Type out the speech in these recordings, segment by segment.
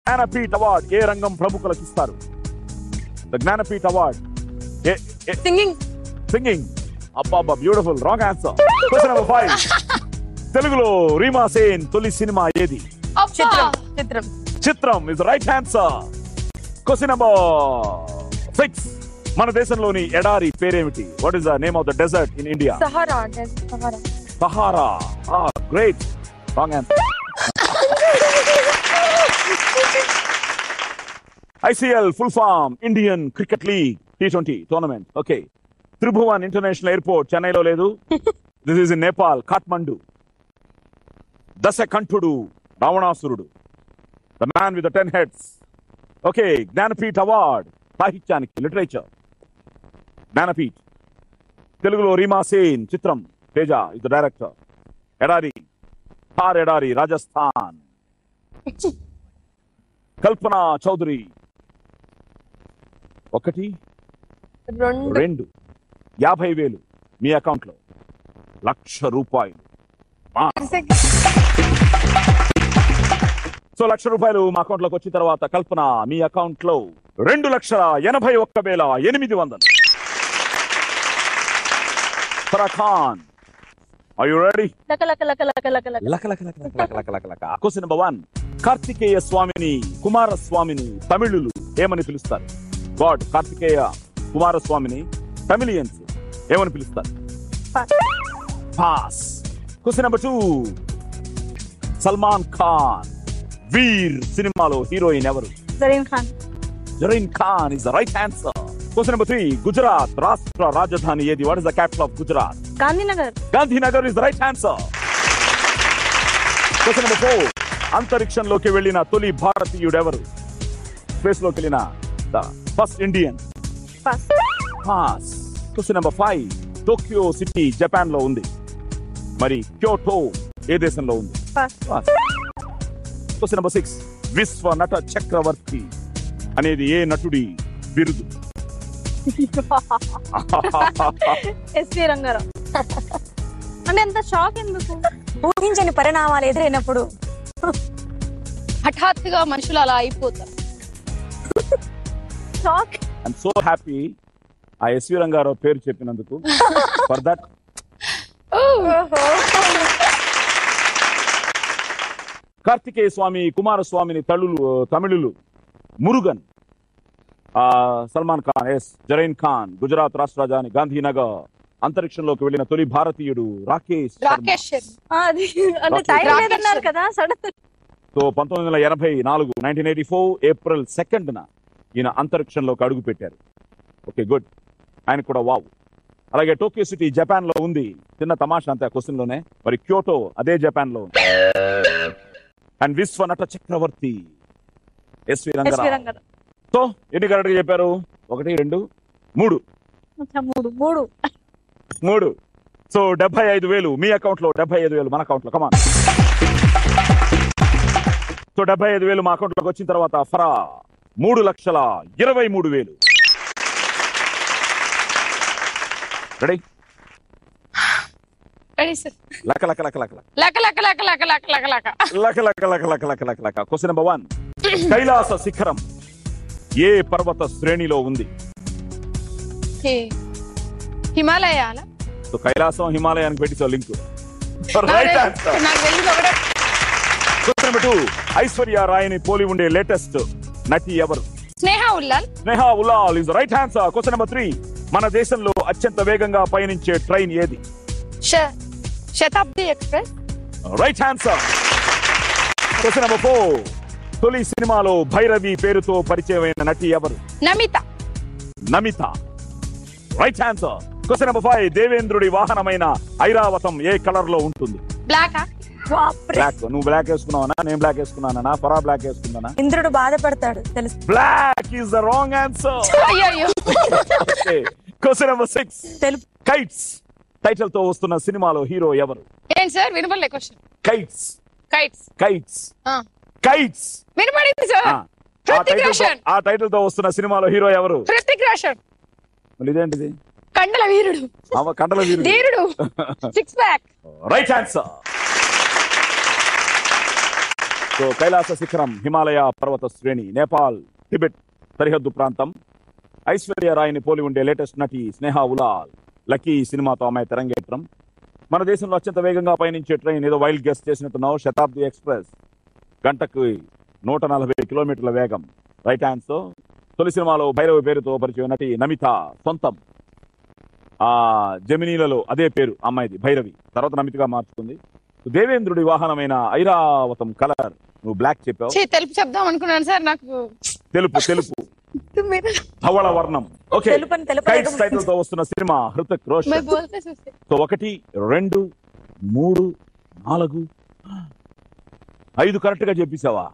Jnanpith award ఏ రంగం ప్రముఖులకు ఇస్తారు? The Jnanpith award. సింగింగ్. అబ్బా beautiful. Wrong answer. Question number 5. తెలుగులో రీమా సేన్ తొలి సినిమా ఏది? చిత్రం is right answer. Question number 6. మన దేశంలోని ఎడారి పేరేమిటి? What is the name of the desert in India? Sahara. Great. Wrong answer. ICL full form Indian Cricket League T20 tournament. Okay. Tribhuvan International Airport చెన్నైలో లేదు. This is in Nepal, Kathmandu. దశకంఠుడు రావణాసురుడు. The man with the 10 heads. Okay, Jnanpith award సాహిత్యానికి, literature. Jnanpith. తెలుగులో రీమా సేన్ చిత్రం, Teja is the director. ఎడారి, థార్ ఎడారి, రాజస్థాన్. కల్పన చౌదరి 1 2 50,000 మీ account లో. ₹1,00,000. So ₹1,00,000 మా అకౌంట్ లోకి వచ్చిన తర్వాత కల్పన మీ అకౌంట్ లో 2,81,800. Khan, are you ready? Question number 1. Karthikeya స్వామిని, కుమారస్వామిని తమిళులు ఏమని పిలుస్తారు? గాడ్ కార్తికేయ కుమారస్వామిని తమిళియన్స్ ఏమని పిలుస్తారు? Pass. Question number 2. Salman Khan Veer సినిమాలో హీరోయిన్ ఎవరు? Zareen Khan is the right answer. Question number 3. Gujarat రాష్ట్ర రాజధాని ఏది? What is the capital of Gujarat? Gandhinagar is the right answer. Question number 4. అంతరిక్షంలోకి వెళ్లిన తొలి భారతీయుడు ఎవరు? స్పేస్ లోకి వెళ్ళిన first Indian. Pass. Question number 5. Tokyo city Japan లో ఉంది, మరి క్యోటో ఏ దేశంలో ఉంది? Question number 6. విశ్వ నట చక్రవర్తి అనేది ఏ నటుడి బిరుదు? ఎస్వి రంగారావు. అంటే ఎంత షాక్ ఎందుకు? ఊహించని పరిణామాలు ఎదురైనప్పుడు హఠాత్తుగా మనుషులు అలా అయిపోతారు. షాక్. ఐఎమ్ సో హ్యాపీ ఆ ఎస్వి రంగారావు పేరు చెప్పినందుకు. For that. కార్తికేయ స్వామి కుమారస్వామిని తమిళులు మురుగన్. సల్మాన్ ఖాన్ ఎస్. జరైన్ ఖాన్ గుజరాత్ రాష్ట్ర రాజధాని గాంధీనగర్. అంతరిక్షంలోకి వెళ్లిన తొలి భారతీయుడు రాకేష్ సో 1984 1984 ఏప్రిల్ 2న ఈయన అంతరిక్షంలోకి అడుగు పెట్టారు. Okay good. ఆయన కూడా వావ్. అలాగే టోక్యో సిటీ జపాన్ లో ఉంది. చిన్న తమాషా అంతే క్వశ్చన్ లోనే. మరి క్యోటో అదే జపాన్ లో ఉంది. అండ్ విశ్వ నట చక్రవర్తి ఎస్వి రంగారావు. సో ఎన్ని కరెక్ట్ గా చెప్పారు? 1 2 3 3. సో 75,000 మీ అకౌంట్ లో, 75,000 మన అకౌంట్ లో. కమాన్. సో 75,000 మా అకౌంట్ లోకి వచ్చిన తర్వాత Farah 3,23,000. Ready? Question number 1. Kailasa శిఖరం ఏ పర్వత శ్రేణిలో ఉంది? హిమాలయాల. సో కైలాసం హిమాలయానికి పెట్టించో link. Right answer. Question number 2. Aishwarya రాయ్ని పోలి ఉండే లేటెస్ట్ నటి ఎవరు? Sneha Ullal is right answer. Question number 3. మన దేశంలో అత్యంత వేగంగా పయనించే ట్రైన్ ఏది? Shatabdi express. Right answer. Question number 4. తొలి సినిమాలో భైరవి పేరుతో పరిచయమైన నటి ఎవరు? Namitha. Right answer. Question number 5. దేవేంద్రుడి వాహనమైన ఐరావతం ఏ కలర్ లో ఉంటుంది? బ్లాక్. నువ్వు బ్లాక్ వేసుకున్నావనా? నేను బ్లాక్ వేసుకున్నానా? ఫరా బ్లాక్ వేసుకున్నానా? ఇంద్రుడు బాధపడతాడు తెలుసు. Block is the wrong answer. Question number 6. Kites title తో వస్తున్న సినిమాలో హీరో ఎవరు? ఏంటి సార్ వినపడలే క్వశ్చన్. కైట్స్ వినపడింది సార్. ఆ టైటిల్ తో వస్తున్న సినిమాలో హీరో ఎవరు? హృతిక్ రోషన్. ఇదేంటిది? కండల వీరుడు. ధీరుడు. 6 pack. Right answer. So Kailasa శిఖరం హిమాలయ పర్వత శ్రేణి నేపాల్ టిబెట్ సరిహద్దు ప్రాంతం. ఐశ్వర్య రాయ్ని పోలి ఉండే లేటెస్ట్ నటి స్నేహ ఉలాల్ లక్కీ సినిమాతో ఆమె తెరంగేట్రం. మన దేశంలో అత్యంత వేగంగా పయనించే ట్రైన్ ఏదో వైల్డ్ గెస్ట్ చేసినట్టున్నావు. శతాబ్ది ఎక్స్ప్రెస్ గంటకు 140 కిలోమీటర్ల వేగం. Right answer. తొలి సినిమాలో భైరవి పేరుతో పరిచయం నటి నమిత సొంతం. ఆ జమినీలలో అదే పేరు అమ్మాయిది భైరవి, తర్వాత నమితగా మార్చుకుంది. దేవేంద్రుడి వాహనమైన ఐరావతం కలర్ నువ్వు బ్లాక్ చెప్పావు. తెలుపు చెప్దాం అనుకున్నాను సార్. నాకు తెలుపు ధవళ వర్ణం. ఓకే, కైట్స్ టైటిల్ తో వస్తున్న cinema Hrithik Roshan. So 1 2 3 4 5 correct గా చెప్పేసావా?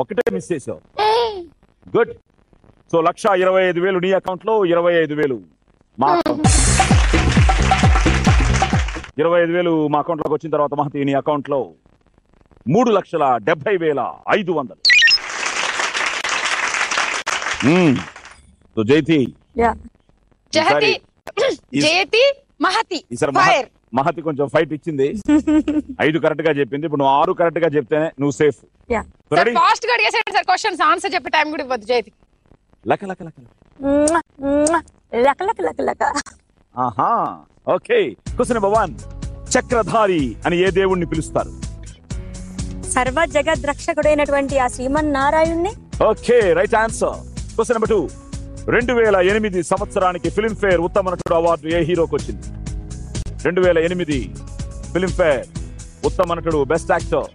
ఒకటే మిస్ చేసావు. గుడ్. సో 1,25,000 నీ అకౌంట్ లో, 25,000 మా అకౌంట్. 25,000 మా అకౌంట్ లోకి వచ్చిన తర్వాత మహతి నీ అకౌంట్ లో 3,70,500. సో జయతి జయతి మహతి ఈసారి మహతి కొంచెం ఫైట్ ఇచ్చింది. 5 కరెక్ట్ గా చెప్పింది. ఇప్పుడు నువ్వు 6 కరెక్ట్ గా చెప్తేనే నువ్వు సేఫ్. ఫాస్ట్ గా అడిగేసాడు సార్ క్వశ్చన్స్. ఆన్సర్ చెప్పే టైం కూడా ఇవ్వద్దు జయతి. లక లక లక లక లక లక లక. ఆహా, ఓకే. Question number 1. చక్రధారి అని ఏ దేవుణ్ణి పిలుస్తారు? సర్వ జగద్ రక్షకుడైనటువంటి ఆ శ్రీమన్నారాయణ్ణి. Okay, right answer. Question number 2. 2008 సంవత్సరానికి ఫిల్మ్ఫేర్ ఉత్తమ నటుడు అవార్డు ఏ హీరోకి వచ్చింది? 2008 ఫిల్మ్ఫేర్ ఉత్తమ నటుడు బెస్ట్ యాక్టర్.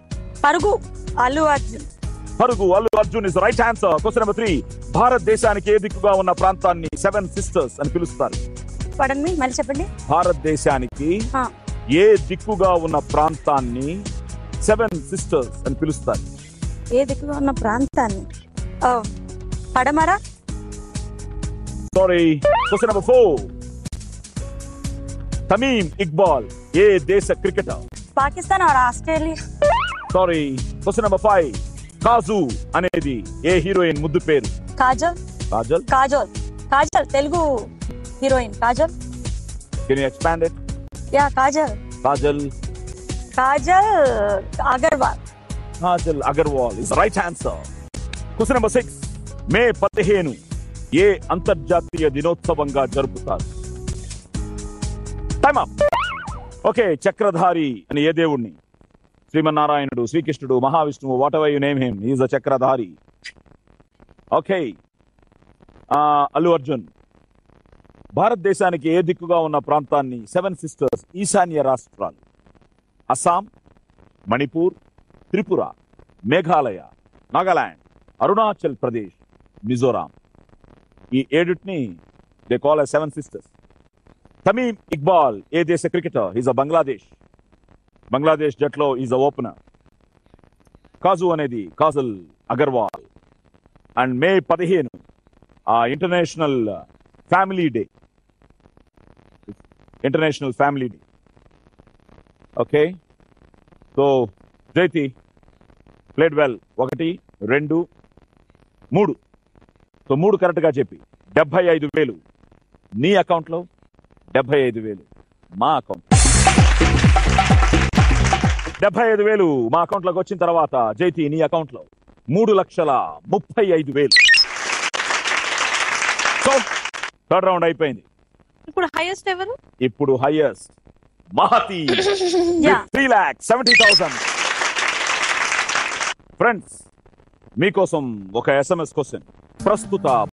పరుగు అల్లు అర్జున్. పరుగు Allu Arjun is right answer. Question number 3. భారతదేశానికి ఏ దిక్కుగా ఉన్న ప్రాంతాన్ని 7 సిస్టర్స్ అని పిలుస్తారు? పడండి, మళ్ళీ చెప్పండి. భారతదేశానికి ఏ దిక్కుగా ఉన్న ప్రాంతాన్ని 7 సిస్టర్స్ అని పిలుస్తారు? ఏ దిక్కుగా ఉన్న ప్రాంతాన్ని పడమర. Sorry. Question number 4. Tamim Iqbal ఏ దేశ cricketer? Pakistan or Australia. Sorry. Question number 5. Kaju అనేది ఏ హీరోయిన్ ముద్దు పేరు? కాజల్. కాజల్. కాజల్ కాజల్ తెలుగు heroine Kajal. Can you expand it? Yeah, Kajal. Kajal. Kajal Agarwal. Kajal Agarwal is right answer. Question number 6. May 15 ఏ అంతర్జాతీయ దినోత్సవంగా జరుపుతారు? Time up. ఓకే, చక్రధారి అని ఏ దేవుణ్ణి? శ్రీమన్నారాయణుడు, శ్రీకృష్ణుడు, మహావిష్ణువు, whatever you name him, he is a Chakradhari. Okay. Allu Arjun. భారతదేశానికి ఏ దిక్కుగా ఉన్న ప్రాంతాన్ని 7 సిస్టర్స్ ఈశాన్య రాష్ట్రాలు? అస్సాం, మణిపూర్, త్రిపుర, మేఘాలయ, నాగాలాండ్, అరుణాచల్ ప్రదేశ్, మిజోరాం. ఈ 7ని they call as 7 sisters. Tamim Iqbal ఏ దేశ క్రికెటర్? ఈజ్ అ బంగ్లాదేశ్ జట్లో ఈజ్ అ ఓపెనర్. కాజు అనేది Kajal Agarwal. And May 15 international family day. Okay. So Jaiti played well. 1 2 3. So 3 correct గా చెప్పి 75,000 నీ అకౌంట్ లో, 75,000 మా అకౌంట్. 75,000 మా అకౌంట్ లోకి వచ్చిన తర్వాత జైతి నీ అకౌంట్ లో 3,35,000. సో థర్డ్ రౌండ్ అయిపోయింది. ఇప్పుడు హైయెస్ట్ ఎవరు? ఇప్పుడు హైయెస్ట్ మహతి 3,70,000. ఫ్రెండ్స్, మీకోసం ఒక SMS క్వశ్చన్. ప్రస్తుత